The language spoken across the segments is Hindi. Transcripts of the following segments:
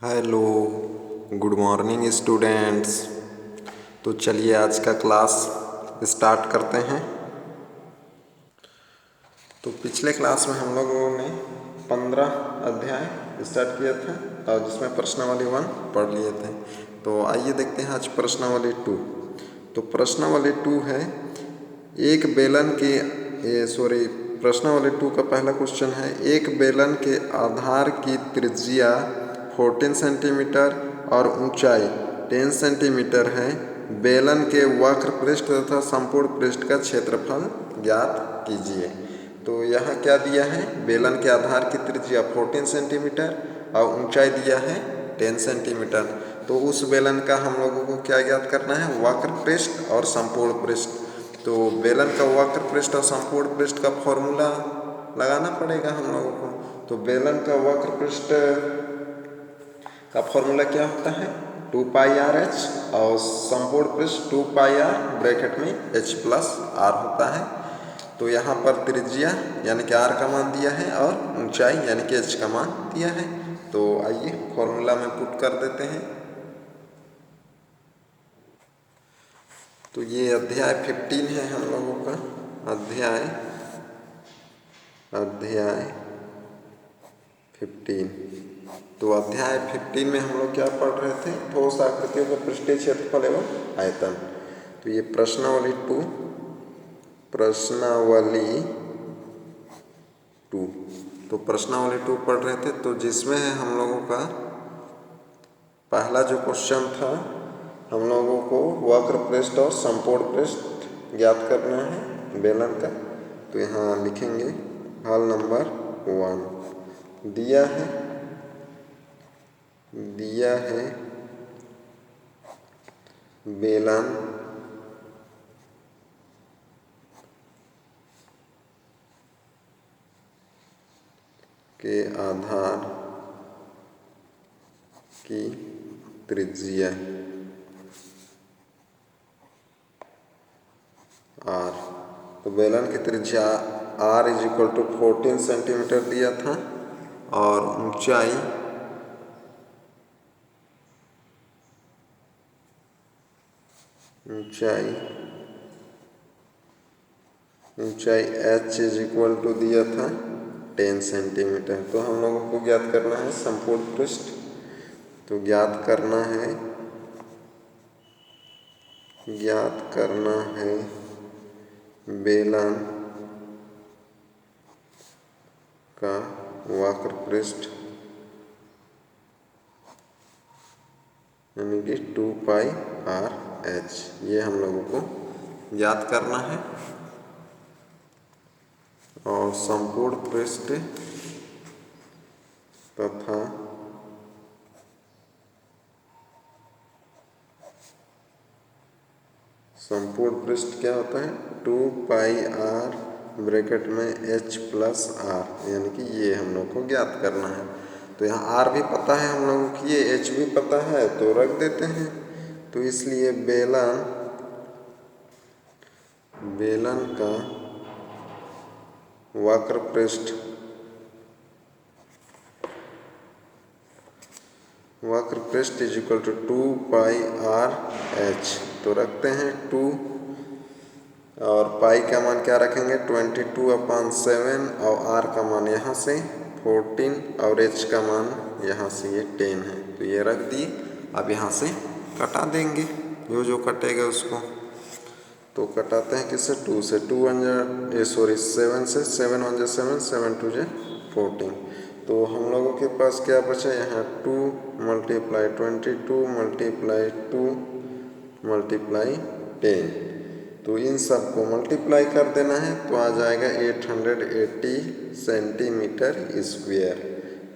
Hello, good morning students. तो चलिए आज का क्लास स्टार्ट करते हैं। तो पिछले क्लास में हम लोगों ने 15 अध्याय स्टार्ट किया था और जिसमें प्रश्नावली 1 पढ़ लिए थे। तो आइए देखते हैं आज प्रश्नावली 2। तो प्रश्नावली 2 है एक बेलन के प्रश्नावली 2 का पहला क्वेश्चन है एक बेलन के आधार की त्रिज्या 14 सेंटीमीटर और ऊंचाई 10 सेंटीमीटर है। बेलन के वक्र पृष्ठ तथा संपूर्ण पृष्ठ का क्षेत्रफल ज्ञात कीजिए। तो यहाँ क्या दिया है, बेलन के आधार की त्रिज्या 14 सेंटीमीटर और ऊंचाई दिया है 10 सेंटीमीटर। तो उस बेलन का हम लोगों को क्या ज्ञात करना है, वक्र पृष्ठ और संपूर्ण पृष्ठ। तो बेलन का वक्र पृष्ठ और संपूर्ण पृष्ठ का फॉर्मूला लगाना पड़ेगा हम लोगों को। तो बेलन का वक्र पृष्ठ का फॉर्मूला क्या होता है, 2 पाई आर एच और संपूर्ण पृष्ठ 2 पाई आर ब्रैकेट में एच प्लस आर होता है। तो यहाँ पर त्रिज्या यानी कि आर का मान दिया है और ऊंचाई यानी कि एच का मान दिया है। तो आइए फॉर्मूला में पुट कर देते हैं। तो ये अध्याय 15 है हम लोगों का, अध्याय 15। तो अध्याय 15 में हम लोग क्या पढ़ रहे थे, ठोस आकृतियों का पृष्ठीय क्षेत्रफल एवं आयतन। तो ये प्रश्नावली 2 तो प्रश्नावली 2 पढ़ रहे थे। तो जिसमें है हम लोगों का पहला जो क्वेश्चन था, हम लोगों को वक्र पृष्ठ और संपूर्ण पृष्ठ ज्ञात करना है बेलन का। तो यहाँ लिखेंगे हल नंबर 1 दिया है बेलन के आधार की त्रिज्या आर। तो बेलन की त्रिज्या r is equal to 14 centimetre दिया था और ऊंचाई एच इज इक्वल टू दिया था 10 सेंटीमीटर। तो हम लोगों को ज्ञात करना है संपूर्ण पृष्ठ। तो ज्ञात करना है बेलन का वक्र पृष्ठ यानी कि 2 पाई आर एच, ये हम लोगों को ज्ञात करना है। और संपूर्ण पृष्ठ तथा संपूर्ण पृष्ठ क्या होता है, 2 पाई आर ब्रैकेट में एच प्लस आर, यानी कि ये हम लोग को ज्ञात करना है। तो यहाँ आर भी पता है हम लोगों को, ये एच भी पता है, तो रख देते हैं। तो इसलिए बेलन का वक्र पृष्ठ is equal to 2 pi r h. तो रखते हैं 2 और पाई का मान क्या रखेंगे, 22/7 और आर का मान यहाँ से 14 और एच का मान यहाँ से ये 10 है। तो ये रख दिए। अब यहाँ से कटा देंगे जो कटेगा उसको। तो कटाते हैं किससे, 2 से, 7 से, 7 1 7, 7 2 14। तो हम लोगों के पास क्या बचा यहाँ, 2 मल्टीप्लाई 22 मल्टीप्लाई 2 मल्टीप्लाई 10। तो इन सब को मल्टीप्लाई कर देना है तो आ जाएगा 880 सेंटीमीटर स्क्वायर।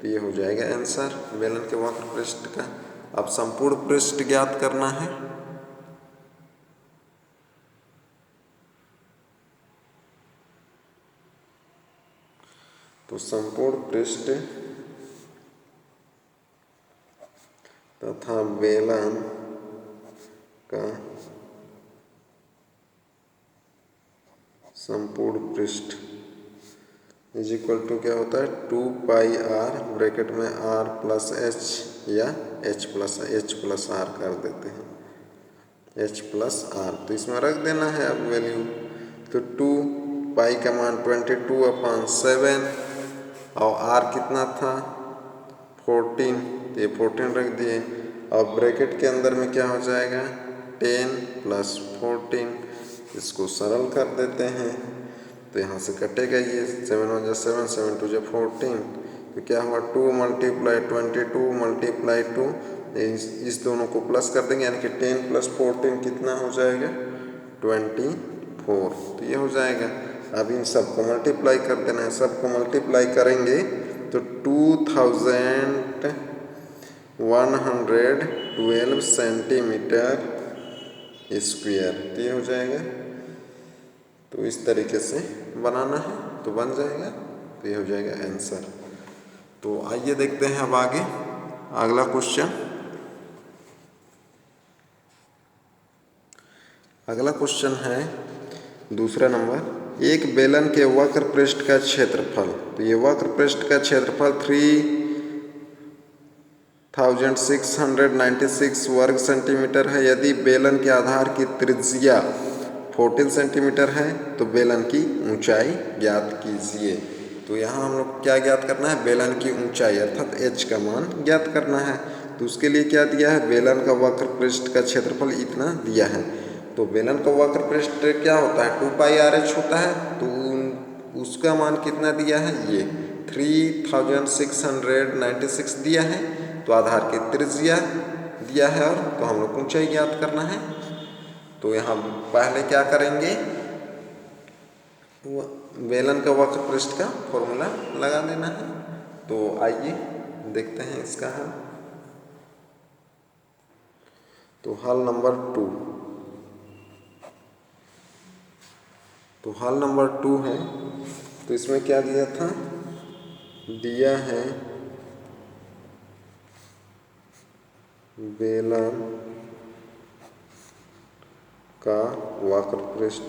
तो ये हो जाएगा आंसर बेलन के वक्र पृष्ठ का। अब संपूर्ण पृष्ठ ज्ञात करना है। तो संपूर्ण पृष्ठ तथा बेलन का संपूर्ण पृष्ठ इज इक्वल टू क्या होता है 2πr ब्रैकेट में r प्लस एच या h प्लस r कर देते हैं, h प्लस r। तो इसमें रख देना है अब वैल्यू। तो 2 का मान 22/7 और r कितना था 14, तो ये 14 रख दिए। अब ब्रैकेट के अंदर में क्या हो जाएगा 10 + 14, इसको सरल कर देते हैं। तो यहाँ से कटेगा ये 7 × 7, 7 × 14, तो क्या हुआ 2 × 22 × 2, इस दोनों को प्लस कर देंगे, यानी कि 10 + 14 कितना हो जाएगा 24। तो ये हो जाएगा। अब इन सबको मल्टीप्लाई कर देना है, सबको मल्टीप्लाई करेंगे तो 2112 सेंटीमीटर स्क्वायर, तो ये हो जाएगा। तो इस तरीके से बनाना है तो बन जाएगा, तो ये हो जाएगा आंसर। तो आइए देखते हैं अब आगे अगला क्वेश्चन। अगला क्वेश्चन है दूसरा नंबर, एक बेलन के वक्र पृष्ठ का क्षेत्रफल, तो ये वक्र पृष्ठ का क्षेत्रफल 3696 वर्ग सेंटीमीटर है। यदि बेलन के आधार की त्रिज्या 14 सेंटीमीटर है तो बेलन की ऊंचाई ज्ञात कीजिए। तो यहाँ हम लोग क्या ज्ञात करना है, बेलन की ऊंचाई अर्थात h का मान ज्ञात करना है। तो उसके लिए क्या दिया है, बेलन का वक्र पृष्ठ का क्षेत्रफल इतना दिया है। तो बेलन का वक्र पृष्ठ क्या होता है 2πrh होता है, तो उसका मान कितना दिया है, ये 3696 दिया है। तो आधार की त्रिज्या दिया है और तो हम लोग ऊंचाई ज्ञात करना है। तो यहाँ पहले क्या करेंगे, बेलन का वक्र पृष्ठ का फॉर्मूला लगा देना है। तो आइए देखते हैं इसका हल। तो हल नंबर 2, तो हल नंबर 2 है। तो इसमें क्या दिया था, दिया है बेलन का वक्र पृष्ठ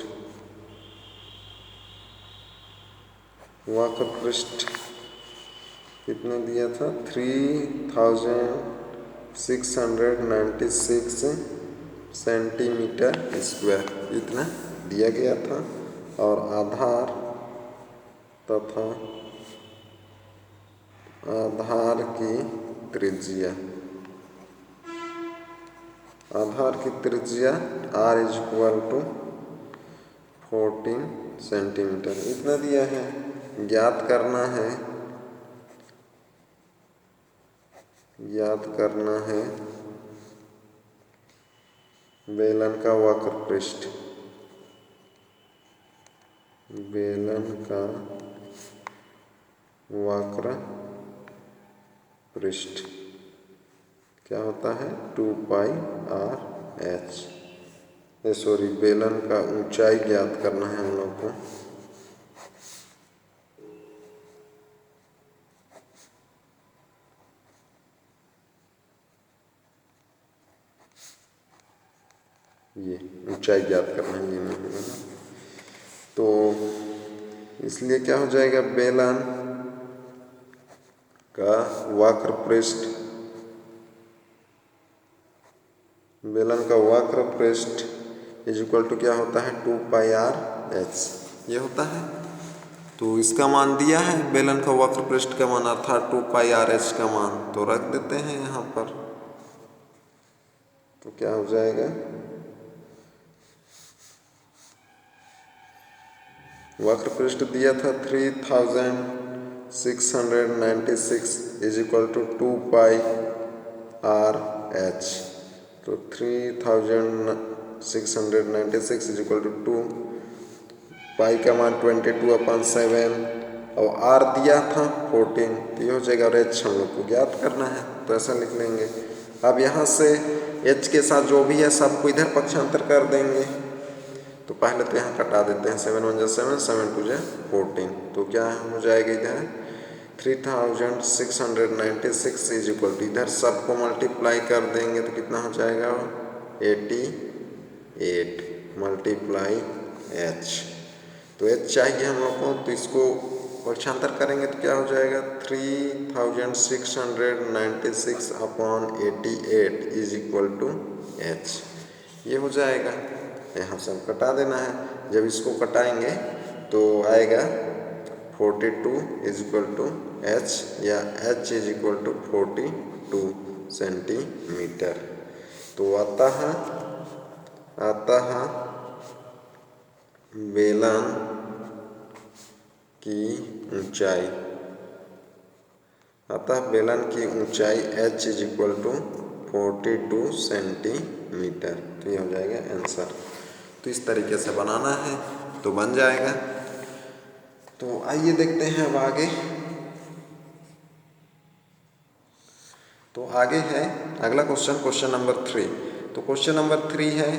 कितना दिया था 3696 सेंटीमीटर स्क्वायर इतना दिया गया था। और आधार तथा आधार की त्रिज्या r = 14 सेंटीमीटर इतना दिया है। ज्ञात करना है बेलन का वक्र पृष्ठ क्या होता है 2πrh। बेलन का ऊंचाई ज्ञात करना है हम लोग को। ये ऊंचाई ज्ञात करना है, ये नहीं होगा ना। तो इसलिए क्या हो जाएगा, बेलन का वक्र पृष्ठ इज इक्वल टू क्या होता है 2πrh ये होता है। तो इसका मान दिया है बेलन का वक्र पृष्ठ का मान अर्थात 2πrh का मान, तो रख देते हैं यहाँ पर। तो क्या हो जाएगा, वक्र पृष्ठ दिया था 3696 इज इक्वल टू 2πrh। तो 3696 इज इक्वल टू 2, पाई का मान 22/7 और r दिया था 14, तो ये हो जाएगा। और h हम लोग को ज्ञात करना है, तो ऐसा लिख लेंगे। अब यहाँ से h के साथ जो भी है सबको इधर पक्षांतर कर देंगे। तो पहले तो यहाँ कटा देते हैं, 7 × 7, 7 × 14, तो क्या हो जाएगा इधर 3696 इज इक्वल टू इधर सबको मल्टीप्लाई कर देंगे तो कितना हो जाएगा 88 × h। तो h चाहिए हम लोग को, तो इसको पक्षांतर करेंगे तो क्या हो जाएगा 3696 upon 88 is equal to h. ये हो जाएगा, यहाँ से हम कटा देना है। जब इसको कटाएंगे तो आएगा 42 इज इक्वल टू एच या h is equal to 42 centimetre. तो अतः बेलन की ऊंचाई h is equal to 42 centimetre. तो ये हो जाएगा आंसर। तो इस तरीके से बनाना है तो बन जाएगा। तो आइए देखते हैं अब आगे। तो आगे है अगला क्वेश्चन नंबर 3। तो क्वेश्चन नंबर 3 है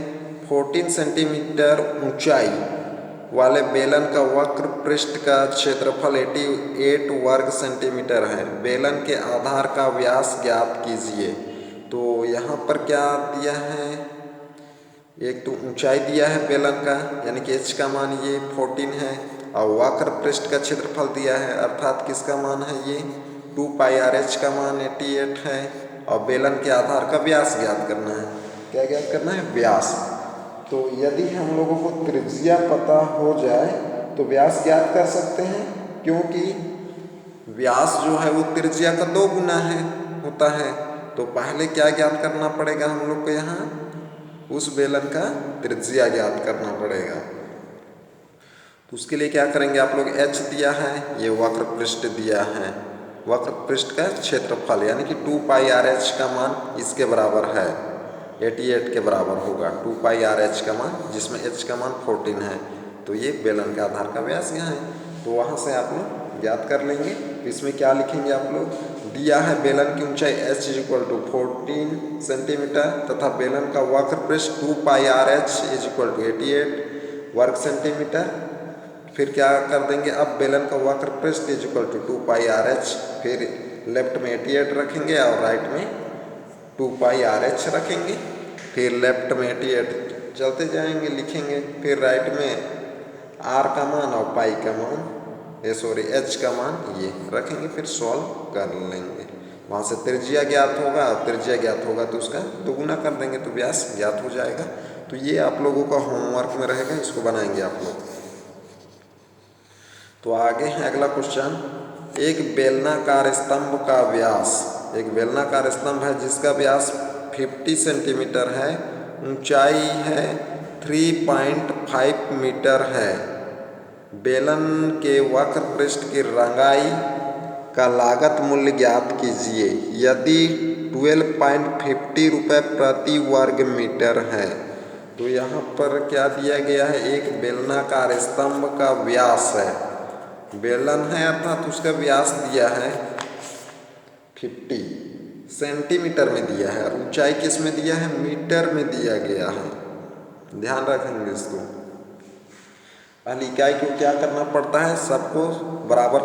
14 सेंटीमीटर ऊंचाई वाले बेलन का वक्र पृष्ठ का क्षेत्रफल 88 वर्ग सेंटीमीटर है। बेलन के आधार का व्यास ज्ञात कीजिए। तो यहाँ पर क्या दिया है, एक तो ऊंचाई दिया है बेलन का यानी कि h का मान ये 14 है और वक्र पृष्ठ का क्षेत्रफल दिया है अर्थात किसका मान है ये 2πr/h का मान 88 है और बेलन के आधार का व्यास ज्ञात करना है। क्या ज्ञात करना है, व्यास। तो यदि हम लोगों को त्रिज्या पता हो जाए तो व्यास ज्ञात कर सकते हैं, क्योंकि व्यास जो है वो त्रिज्या का 2 गुना होता है। तो पहले क्या ज्ञात करना पड़ेगा हम लोग को, यहाँ उस बेलन का त्रिज्या ज्ञात करना पड़ेगा। तो उसके लिए क्या करेंगे, आप लोग h दिया है, ये वक्र पृष्ठ दिया है, वक्र पृष्ठ का क्षेत्रफल यानी कि 2πr/h का मान इसके बराबर है, 88 के बराबर होगा 2πr/h का मान, जिसमें h का मान 14 है। तो ये बेलन के आधार का व्यास यहाँ है, तो वहाँ से आप लोग ज्ञात कर लेंगे। तो इसमें क्या लिखेंगे आप लोग, दिया है बेलन की ऊंचाई h is equal to 14 centimetre तथा बेलन का वक्र पृष्ठ 2πr/h इज इक्वल टू 88 वर्ग सेंटीमीटर। फिर क्या कर देंगे, अब बेलन का वक्र पृष्ठ इज इक्वल टू 2πr/h, फिर लेफ्ट में 88 रखेंगे और राइट में 2πr/h रखेंगे। फिर लेफ्ट में 88 चलते जाएंगे लिखेंगे, फिर राइट में r का मान और पाई का मान h का मान ये रखेंगे, फिर सॉल्व कर लेंगे। वहाँ से त्रिज्या ज्ञात होगा, त्रिज्या ज्ञात होगा तो उसका दोगुना कर देंगे तो व्यास ज्ञात हो जाएगा। तो ये आप लोगों का होमवर्क में रहेगा, इसको बनाएंगे आप लोग। तो आगे है अगला क्वेश्चन, एक बेलनाकार स्तंभ का व्यास, एक बेलनाकार स्तंभ है जिसका व्यास 50 सेंटीमीटर है, ऊंचाई है 3.5 मीटर है। बेलन के वक्र पृष्ठ की रंगाई का लागत मूल्य ज्ञात कीजिए यदि 12.50 रुपये प्रति वर्ग मीटर है। तो यहाँ पर क्या दिया गया है, एक बेलनाकार स्तंभ का व्यास है, बेलन है अर्थात उसका व्यास दिया है 50 सेंटीमीटर में दिया है और ऊंचाई किस में दिया है, मीटर में दिया गया है। ध्यान रखेंगे इसको। पहली इकाई को क्या करना पड़ता है, सबको बराबर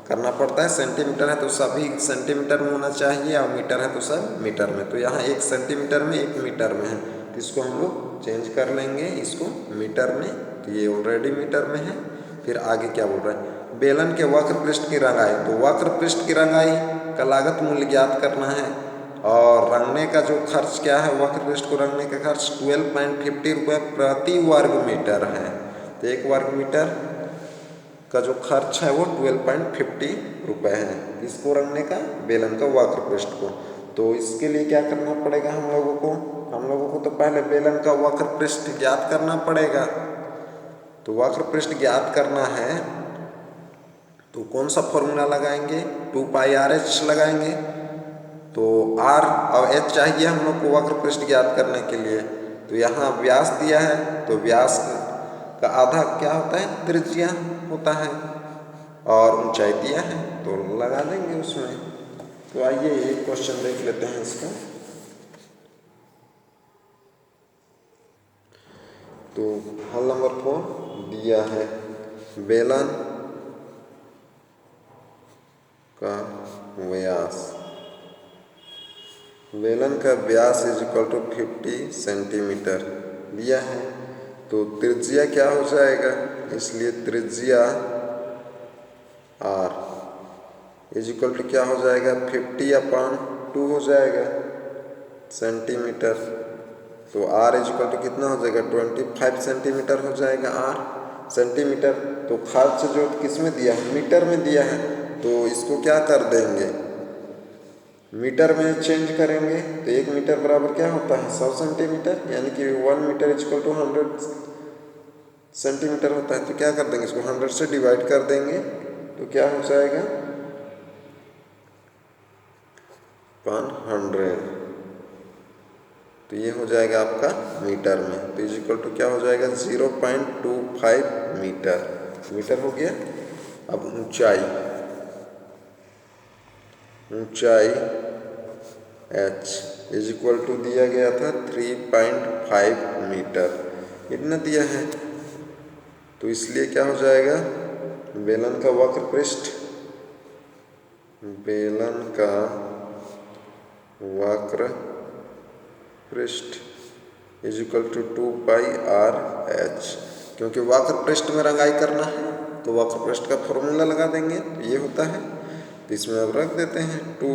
करना पड़ता है। सेंटीमीटर है तो सभी सेंटीमीटर में होना चाहिए और मीटर है तो सब मीटर में। तो यहाँ 1 सेंटीमीटर में 1 मीटर में है, तो इसको हम लोग चेंज कर लेंगे इसको मीटर में। तो ये ऑलरेडी मीटर में है। फिर आगे क्या बोल रहा है, बेलन के वक्र पृष्ठ की रंगाई, तो वक्र पृष्ठ की रंगाई का लागत मूल्य ज्ञात करना है और रंगने का जो खर्च क्या है, वक्र पृष्ठ को रंगने का खर्च 12.50 रुपये प्रति वर्ग मीटर है। तो 1 वर्ग मीटर का जो खर्च है वो 12.50 रुपये है इसको रंगने का, बेलन का वक्र पृष्ठ को। तो इसके लिए क्या करना पड़ेगा हम लोगों को तो पहले बेलन का वक्र पृष्ठ ज्ञात करना पड़ेगा। तो वक्र पृष्ठ ज्ञात करना है तो कौन सा फॉर्मूला लगाएंगे, 2πr/h लगाएंगे। तो r और h चाहिए हम लोग को वक्र पृष्ठ ज्ञात करने के लिए। तो यहाँ व्यास दिया है तो व्यास का आधा क्या होता है, त्रिज्या होता है, और ऊंचाई दिया है तो लगा देंगे उसमें। तो आइए एक क्वेश्चन देख लेते हैं इसका। तो हल नंबर 4 दिया है बेलन का व्यास, बेलन का व्यास इज इक्वल टू 50 सेंटीमीटर दिया है। तो त्रिज्या क्या हो जाएगा, इसलिए त्रिज्या आर इज इक्वल टू क्या हो जाएगा 50/2 हो जाएगा सेंटीमीटर। तो आर इज इक्वल टू कितना हो जाएगा 25 सेंटीमीटर हो जाएगा आर सेंटीमीटर। तो खर्च जो किस में दिया है मीटर में दिया है, तो इसको क्या कर देंगे मीटर में चेंज करेंगे। तो 1 मीटर बराबर क्या होता है 100 सेंटीमीटर, यानी कि 1 metre is equal to 100 centimetre होता है। तो क्या कर देंगे इसको 100 से डिवाइड कर देंगे, तो क्या हो जाएगा 100। तो ये हो जाएगा आपका मीटर में। तो इज इक्वल टू क्या हो जाएगा 0.25 मीटर, मीटर हो गया। अब ऊंचाई h इज इक्वल टू दिया गया था 3.5 मीटर, इतना दिया है। तो इसलिए क्या हो जाएगा बेलन का वक्र पृष्ठ इज इक्वल टू 2πr/h। क्योंकि वक्र पृष्ठ में रंगाई करना है तो वक्र पृष्ठ का फॉर्मूला लगा देंगे, तो ये होता है। तो इसमें अब रख देते हैं 2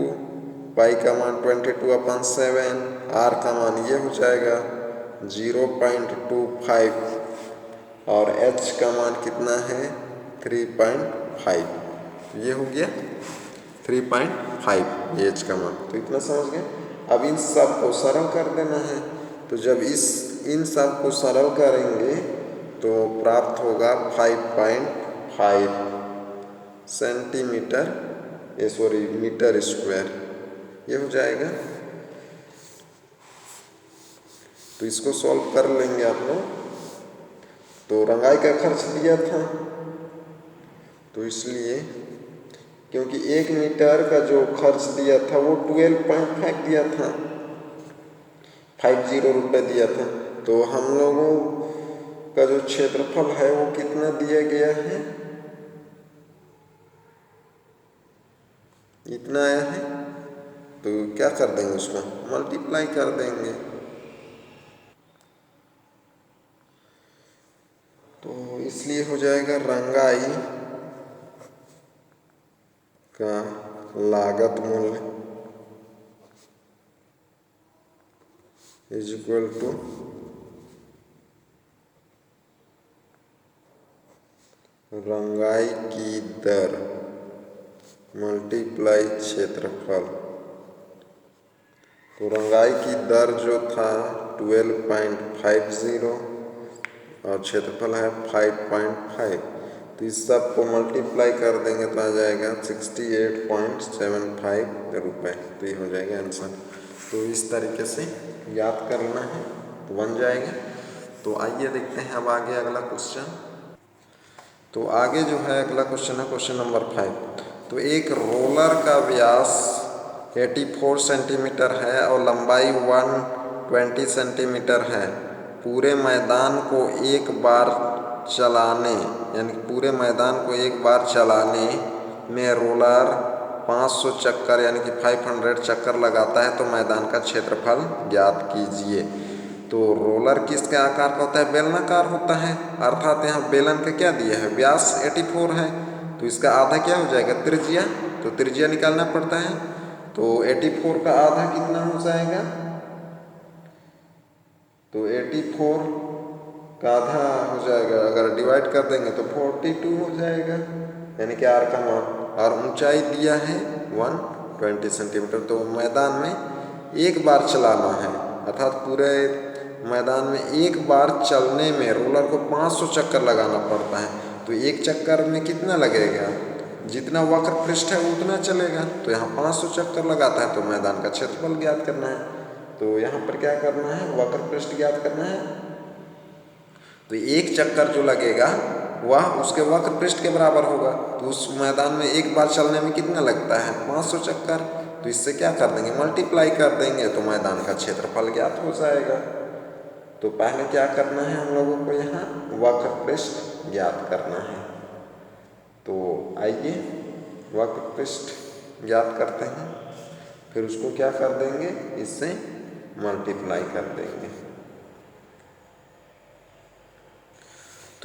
पाई का मान 22/7, r का मान ये हो जाएगा 0.25 और h का मान कितना है 3.5। ये हो गया 3.5 ये h का मान। तो इतना समझ गए। अब इन सब को सरल कर देना है। तो जब इन सब को सरल करेंगे तो प्राप्त होगा 5.5 सेंटीमीटर मीटर स्क्वायर, ये हो जाएगा। तो इसको सॉल्व कर लेंगे आप लोग। तो रंगाई का खर्च दिया था, तो इसलिए क्योंकि 1 मीटर का जो खर्च दिया था वो 12.5 दिया था, 50 रुपये दिया था। तो हम लोगों का जो क्षेत्रफल है वो कितना दिया गया है, इतना आया है। तो क्या कर देंगे उसको मल्टीप्लाई कर देंगे। तो इसलिए हो जाएगा रंगाई का लागत मूल्य इज इक्वल टू रंगाई की दर मल्टीप्लाई क्षेत्रफल। तो रंगाई की दर जो था 12.50 और क्षेत्रफल है 5.5। तो इस सब को मल्टीप्लाई कर देंगे तो आ जाएगा 68.75 रुपये। तो ये हो जाएगा आंसर। तो इस तरीके से याद करना है तो बन जाएगा। तो आइए देखते हैं अब आगे अगला क्वेश्चन। तो आगे जो है अगला क्वेश्चन है क्वेश्चन नंबर 5। तो एक रोलर का व्यास 84 सेंटीमीटर है और लंबाई 120 सेंटीमीटर है। पूरे मैदान को एक बार चलाने यानी पूरे मैदान को एक बार चलाने में रोलर 500 चक्कर यानी कि 500 चक्कर लगाता है, तो मैदान का क्षेत्रफल ज्ञात कीजिए। तो रोलर किसके आकार का होता है बेलनाकार होता है, अर्थात यहाँ बेलन का क्या दिया है व्यास 84 है, तो इसका आधा क्या हो जाएगा त्रिज्या। तो त्रिज्या निकालना पड़ता है। तो 84 का आधा कितना हो जाएगा, तो 84 का आधा हो जाएगा अगर डिवाइड कर देंगे तो 42 हो जाएगा, यानी कि आर का मान। और ऊंचाई दिया है 120 सेंटीमीटर। तो मैदान में एक बार चलाना है, अर्थात पूरे मैदान में एक बार चलने में रोलर को 500 चक्कर लगाना पड़ता है। तो एक चक्कर में कितना लगेगा, जितना वक्र पृष्ठ है उतना चलेगा। तो यहाँ 500 चक्कर लगाता है, तो मैदान का क्षेत्रफल ज्ञात करना है। तो यहाँ पर क्या करना है वक्र पृष्ठ ज्ञात करना है। तो एक चक्कर जो लगेगा वह उसके वक्र पृष्ठ के बराबर होगा। तो उस मैदान में एक बार चलने में कितना लगता है 500 चक्कर। तो इससे क्या कर देंगे मल्टीप्लाई कर देंगे, तो मैदान का क्षेत्रफल ज्ञात हो जाएगा। तो पहले क्या करना है हम लोगों को यहाँ वक्र पृष्ठ ज्ञात करना है। तो आइए वक्र पृष्ठ ज्ञात करते हैं, फिर उसको क्या कर देंगे इससे मल्टीप्लाई कर देंगे।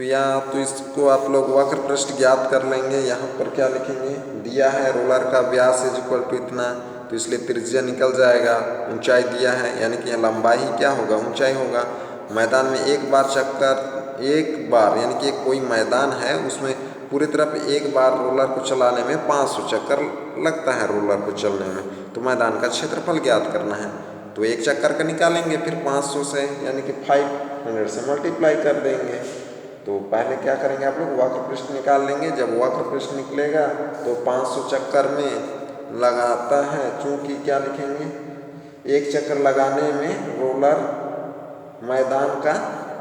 तो या तो इसको आप लोग वक्र पृष्ठ ज्ञात कर लेंगे। यहाँ पर क्या लिखेंगे, दिया है रोलर का व्यास इज इक्वल टू इतना, तो इसलिए त्रिज्या निकल जाएगा। ऊंचाई दिया है यानी कि लंबाई क्या होगा, ऊंचाई होगा। मैदान में एक बार यानी कि कोई मैदान है उसमें पूरी तरफ एक बार रोलर को चलाने में 500 चक्कर लगता है रोलर को चलने में। तो मैदान का क्षेत्रफल ज्ञात करना है, तो एक चक्कर का निकालेंगे, फिर 500 से यानी कि 500 से मल्टीप्लाई कर देंगे। तो पहले क्या करेंगे आप लोग, वक्र पृष्ठ निकाल लेंगे। जब वक्र पृष्ठ निकलेगा तो 500 चक्कर में लगाता है, चूंकि क्या लिखेंगे, एक चक्कर लगाने में रोलर मैदान का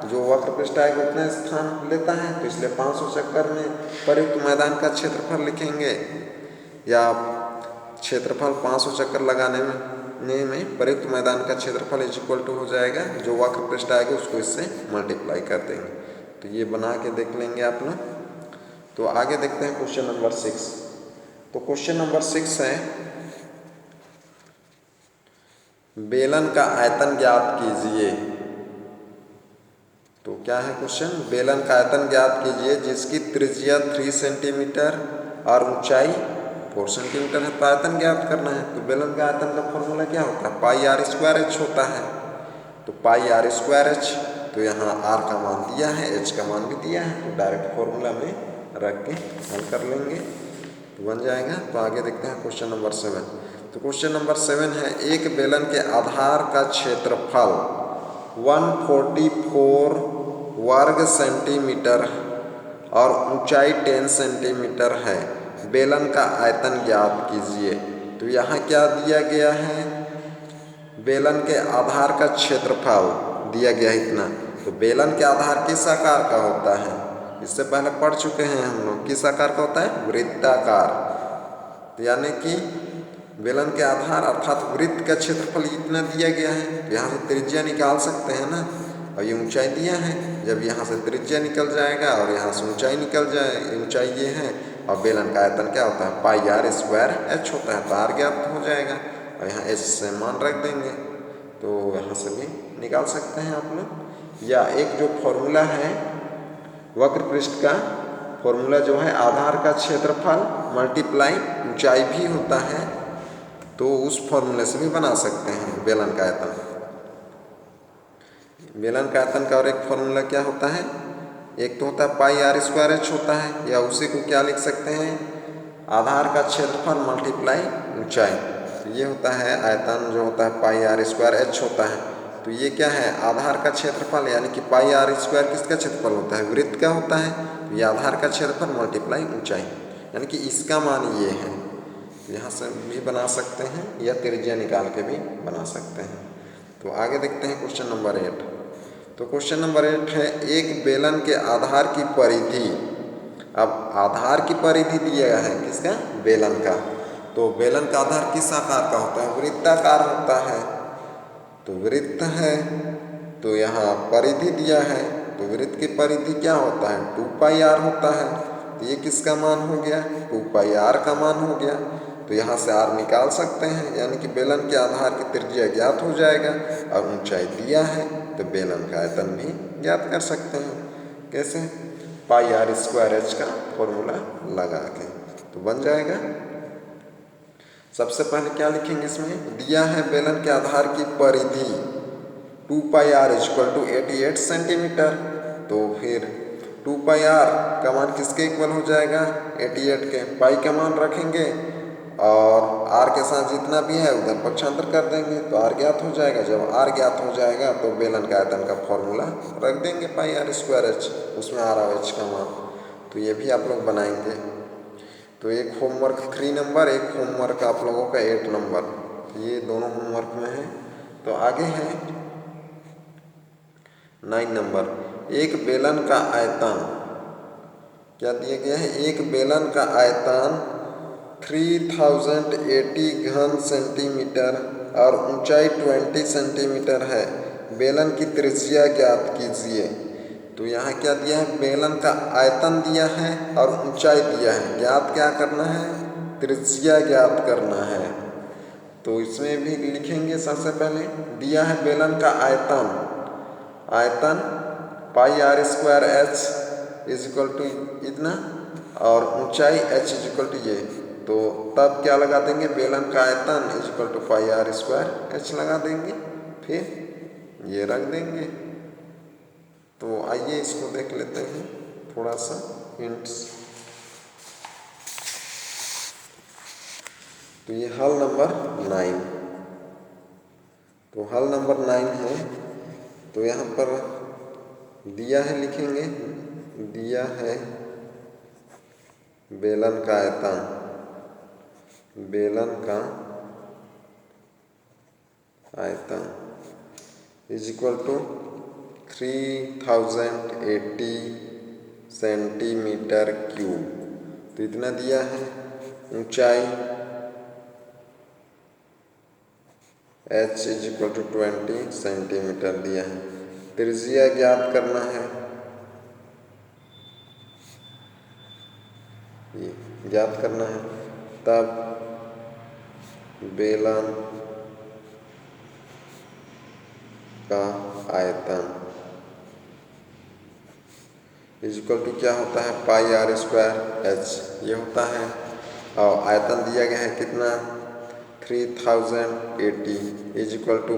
जो वक्र पृष्ठ आएगा उतना स्थान लेता है, तो इसलिए 500 चक्कर में प्रयुक्त मैदान का क्षेत्रफल लिखेंगे, या क्षेत्रफल 500 चक्कर लगाने में प्रयुक्त मैदान का क्षेत्रफल इज इक्वल टू हो जाएगा, जो वक्र पृष्ठ आएगा उसको इससे मल्टीप्लाई कर देंगे। तो ये बना के देख लेंगे आप लोग। तो आगे देखते हैं क्वेश्चन नंबर 6। तो क्वेश्चन नंबर 6 है, बेलन का आयतन ज्ञात कीजिए। तो क्या है क्वेश्चन, बेलन का आयतन ज्ञात कीजिए जिसकी त्रिज्या 3 सेंटीमीटर और ऊंचाई 4 सेंटीमीटर है। तो आयतन ज्ञात करना है। तो बेलन का आयतन का फॉर्मूला क्या होता है, पाई आर स्क्वायर एच होता है। तो पाई आर स्क्वायर एच, तो यहाँ आर का मान दिया है, एच का मान भी दिया है, तो डायरेक्ट फॉर्मूला में रख के हल कर लेंगे तो बन जाएगा। तो आगे देखते हैं क्वेश्चन नंबर 7। तो क्वेश्चन नंबर 7 है, एक बेलन के आधार का क्षेत्रफल 144 वर्ग सेंटीमीटर और ऊंचाई 10 सेंटीमीटर है। बेलन का आयतन ज्ञात कीजिए। तो यहाँ क्या दिया गया है, बेलन के आधार का क्षेत्रफल दिया गया है इतना। तो बेलन के आधार किस आकार का होता है, इससे पहले पढ़ चुके हैं हम लोग, किस आकार का होता है, वृत्ताकार। तो यानी कि बेलन के आधार अर्थात वृत्त का क्षेत्रफल इतना दिया गया है। तो यहाँ से त्रिज्या निकाल सकते हैं ना, और ये ऊंचाई दिया है। जब यहाँ से त्रिज्या निकल जाएगा और यहाँ से ऊंचाई निकल जाए, ऊंचाई ये है, और बेलन का आयतन क्या होता है, पाई आर स्क्वायर एच होता है। तो आर ज्ञात हो जाएगा और यहाँ एच से मान रख देंगे, तो यहाँ से भी निकाल सकते हैं आप लोग। या एक जो फॉर्मूला है वक्र पृष्ठ का, फॉर्मूला जो है आधार का क्षेत्रफल मल्टीप्लाई ऊंचाई भी होता है, तो उस फॉर्मूले से भी बना सकते हैं बेलन का आयतन। बेलन का आयतन का और एक फॉर्मूला क्या होता है, एक तो होता है पाई आर स्क्वायर एच होता है, या उसी को क्या लिख सकते हैं, आधार का क्षेत्रफल मल्टीप्लाई ऊंचाई। तो ये होता है आयतन जो होता है पाई आर स्क्वायर एच होता है। तो ये क्या है, आधार का क्षेत्रफल, यानी कि पाई आर स्क्वायर किसका क्षेत्रफल होता है, वृत्त का होता है। तो ये आधार का क्षेत्रफल मल्टीप्लाई ऊंचाई, यानी कि इसका मान ये है। यहाँ से भी बना सकते हैं या त्रिज्या निकाल के भी बना सकते हैं। तो आगे देखते हैं क्वेश्चन नंबर 8। तो क्वेश्चन नंबर 8 है, एक बेलन के आधार की परिधि। अब आधार की परिधि दिया है किसका, बेलन का। तो बेलन का आधार किस आकार का होता है, वृत्ताकार होता है। तो वृत्त है, तो यहाँ परिधि दिया है, तो वृत्त की परिधि क्या होता है, 2 पाई आर होता है। तो ये किसका मान हो गया, 2 पाई आर का मान हो गया। तो यहाँ से आर निकाल सकते हैं, यानी कि बेलन के आधार की त्रिज्या ज्ञात हो जाएगा, और ऊंचाई दिया है तो बेलन का आयतन भी ज्ञात कर सकते हैं। कैसे, पाई आर स्क्वायर एच का फॉर्मूला लगा के, तो बन जाएगा। सबसे पहले क्या लिखेंगे, इसमें दिया है बेलन के आधार की परिधि 2 pi are equal to 88 centimetre. तो फिर 2 पाई आर का मान किसके इक्वल हो जाएगा, 88 के। पाई का मान रखेंगे और आर के साथ जितना भी है उधर पक्षांतर कर देंगे, तो आर ज्ञात हो जाएगा। जब आर ज्ञात हो जाएगा तो बेलन का आयतन का फॉर्मूला रख देंगे पाई आर स्क्वायर एच, उसमें आर और एच का मान। तो ये भी आप लोग बनाएंगे। तो एक होमवर्क 3 नंबर, एक होमवर्क आप लोगों का 8 नंबर, ये दोनों होमवर्क में है। तो आगे है 9 नंबर, एक बेलन का आयतन क्या दिया गया है, एक बेलन का आयतन 3080 घन सेंटीमीटर और ऊंचाई 20 सेंटीमीटर है। बेलन की त्रिज्या ज्ञात कीजिए। तो यहाँ क्या दिया है, बेलन का आयतन दिया है और ऊंचाई दिया है। ज्ञात क्या करना है, त्रिज्या ज्ञात करना है। तो इसमें भी लिखेंगे, सबसे पहले दिया है बेलन का आयतन, आयतन pi r square h is equal to इतना और ऊंचाई h इज इक्वल टू ये, तो तब क्या लगा देंगे, बेलन का आयतन is equal to pi r square h लगा देंगे, फिर ये रख देंगे। तो आइए इसको देख लेते हैं थोड़ा सा हिंट्स। तो ये हल नंबर 9, तो हल नंबर 9 है। तो यहाँ पर दिया है, लिखेंगे दिया है बेलन का आयतन, बेलन का आयतन is equal to 3080 centimetre cube. तो इतना दिया है। ऊंचाई h is equal to 20 centimetre दिया है। त्रिज्या ज्ञात करना है, ये ज्ञात करना है। तब बेलन का आयतन इज इक्वल टू क्या होता है, पाई आर स्क्वायर h ये होता है। और आयतन दिया गया है कितना, 3080 इज इक्वल टू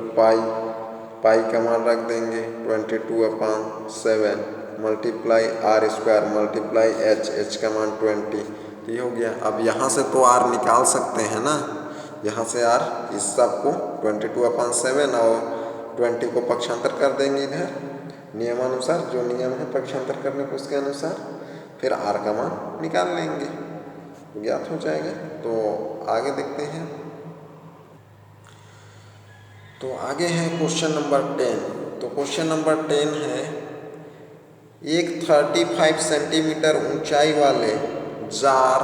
पाई का मान रख देंगे 22/7 multiply r square multiply h का मान 20। तो ये हो गया। अब यहाँ से तो r निकाल सकते हैं ना, यहाँ से r इस सब को 22/7 और 20 को पक्षांतर कर देंगे इधर नियमानुसार, जो नियम है पक्षांतर करने को उसके अनुसार, फिर r का मान निकाल लेंगे, ज्ञात हो जाएगा। तो आगे देखते हैं। तो आगे है क्वेश्चन नंबर 10। तो क्वेश्चन नंबर 10 है, एक 35 सेंटीमीटर ऊंचाई वाले जार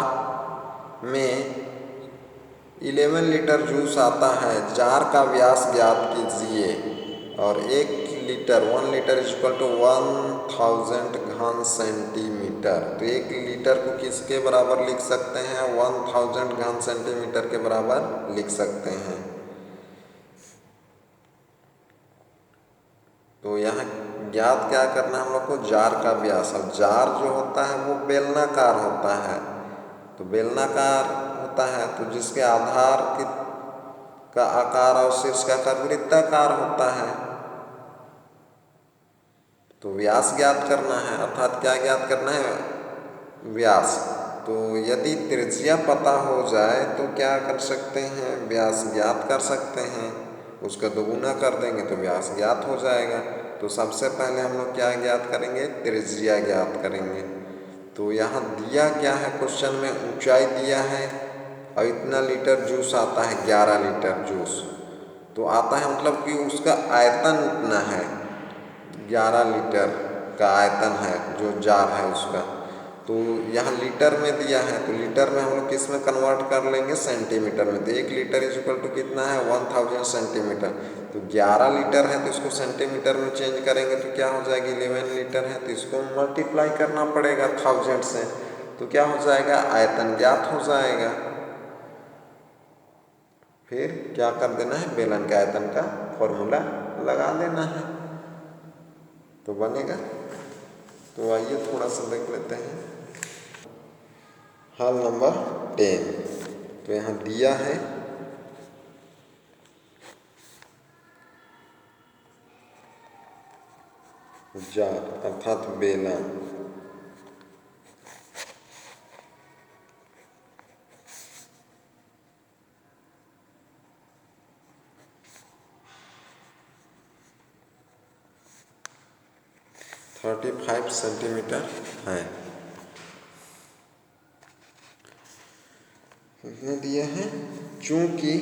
में 11 लीटर जूस आता है, जार का व्यास ज्ञात कीजिए। और 1 लीटर इज इक्वल टू 1000 घन सेंटीमीटर। तो 1 लीटर को किसके बराबर लिख सकते हैं, 1000 घन सेंटीमीटर के बराबर लिख सकते हैं। तो यहाँ ज्ञात क्या करना है हम लोग को, जार का व्यास। अब जार जो होता है वो बेलनाकार होता है, तो बेलनाकार होता है तो जिसके आधार का आकार और शीर्ष का आकार वृत्ताकार होता है। तो व्यास ज्ञात करना है, अर्थात क्या ज्ञात करना है, व्यास। तो यदि त्रिज्या पता हो जाए तो क्या कर सकते हैं, व्यास ज्ञात कर सकते हैं, उसका दोगुना कर देंगे तो व्यास ज्ञात हो जाएगा। तो सबसे पहले हम लोग क्या ज्ञात करेंगे, त्रिज्या ज्ञात करेंगे। तो यहाँ दिया क्या है क्वेश्चन में, ऊंचाई दिया है और इतना लीटर जूस आता है, 11 लीटर जूस तो आता है, मतलब कि उसका आयतन इतना है, 11 लीटर का आयतन है जो जार है उसका। तो यहाँ लीटर में दिया है, तो लीटर में हम लोग किस में कन्वर्ट कर लेंगे, सेंटीमीटर में। तो 1 लीटर इज इक्वल टू कितना है, 1000 सेंटीमीटर। तो 11 लीटर है तो इसको सेंटीमीटर में चेंज करेंगे तो क्या हो जाएगी, 11 लीटर है तो इसको मल्टीप्लाई करना पड़ेगा 1000 से, तो क्या हो जाएगा, आयतन ज्ञात हो जाएगा। फिर क्या कर देना है, बेलन के आयतन का फॉर्मूला लगा देना है तो बनेगा। तो आइए थोड़ा सा देख लेते हैं हल नंबर 10। तो यहाँ दिया है जार अर्थात बेलन, है 35 सेंटीमीटर है। कितने दिए हैं, चूंकि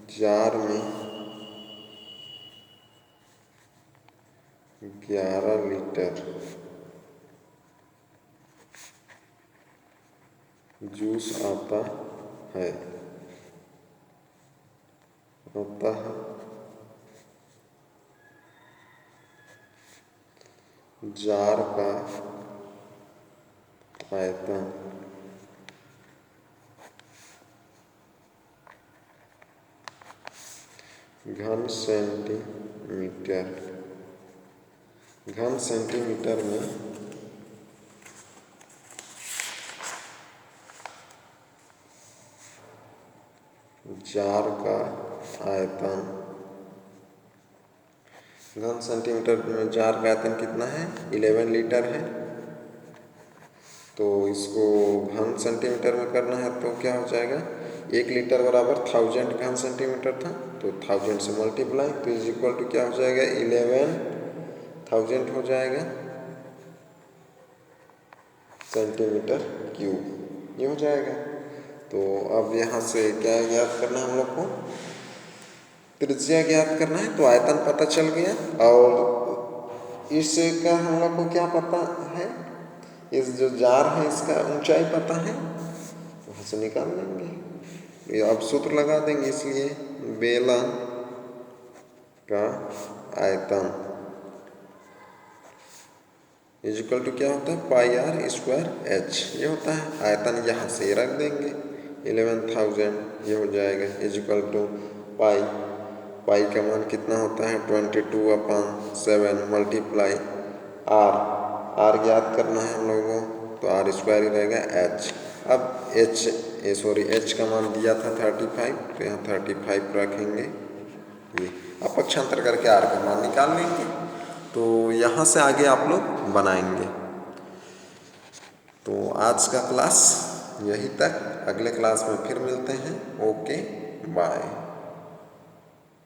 जार में 11 लीटर जूस आता है जार का आयतन घन सेंटीमीटर मीटर, घन सेंटीमीटर में जार का आयतन, घन सेंटीमीटर में जार का आयतन कितना है? 11 लीटर है। तो इसको घन सेंटीमीटर में करना है तो क्या हो जाएगा? 1 लीटर बराबर 1000 घन सेंटीमीटर था, तो 1000 से मल्टीप्लाई, तो इज इक्वल टू क्या हो जाएगा? 11,000 हो जाएगा सेंटीमीटर क्यूब, ये हो जाएगा। तो अब यहाँ से क्या ज्ञात करना है हम लोग को? त्रिज्या ज्ञात करना है। तो आयतन पता चल गया और इसका हम लोग को क्या पता है? इस जो जार है इसका ऊंचाई पता है, वहाँ से निकाल लेंगे। ये अब सूत्र लगा देंगे, इसलिए बेलन का आयतन इज इक्वल टू क्या होता है? पाई आर स्क्वायर एच, ये होता है। आयतन यहाँ से रख देंगे 11,000, ये हो जाएगा इज इक्वल टू पाई का मान कितना होता है? 22/7 मल्टीप्लाई आर ज्ञात करना है हम लोगों को, तो आर स्क्वायर ही रहेगा एच। अब एच का मान दिया था 35, तो यहाँ 35 रखेंगे। ये अपक्षांतर करके आर का मान निकाल लेंगे। तो यहाँ से आगे आप लोग बनाएंगे। तो आज का क्लास यहीं तक, अगले क्लास में फिर मिलते हैं। Okay, bye.